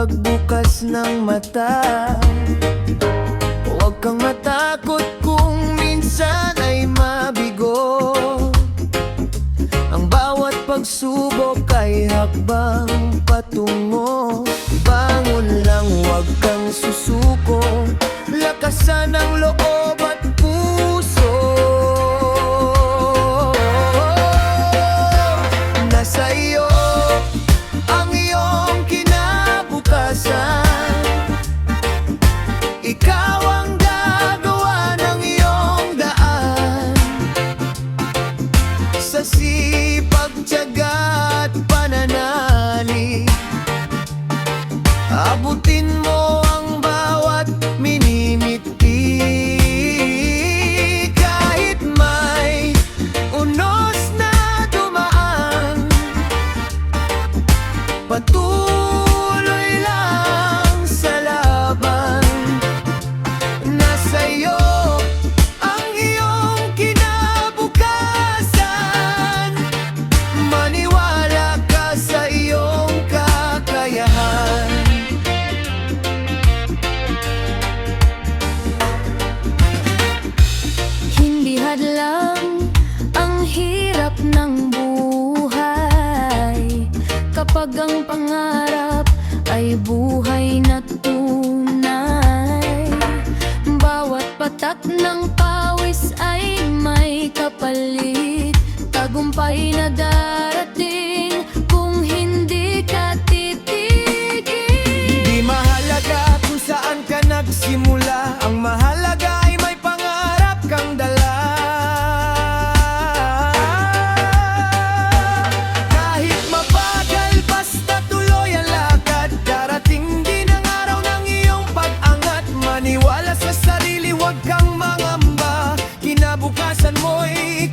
pagbukas ng mata. Huwag kang matakot kung minsan ay mabigo. Ang bawat pagsubok ay hakbang patungo. Bangon lang, huwag kang susuko. Lakasan ang loob at puso. Nasa iyo ang iyong kinabukasan. Ikaw ang gagawa ng iyong daan. Sa sipag, tiyaga at pananalig, abutin mo ang bawat minimiti. Kahit may unos na dumaan, patuloy lang sa laban. Nasa iyo ang iyong kinabukasan. Maniwala ka sa iyong kakayahan. Hindi hadlang ang hirap ng buhay kapag ang pangarap ay buhay na tunay. Bawat patak ng pawis ay may kapalit, tagumpay na darating kung hindi ka titigil. Di mahalaga kung saan ka nagsimula, ang mahalaga ay may pangarap kang dala. Kahit mabagal, basta tuloy ang lakad. Darating din ang araw ng iyong pag-angat. Maniwala sa sarili, huwag kang mangamba. Kinabukasan mo'y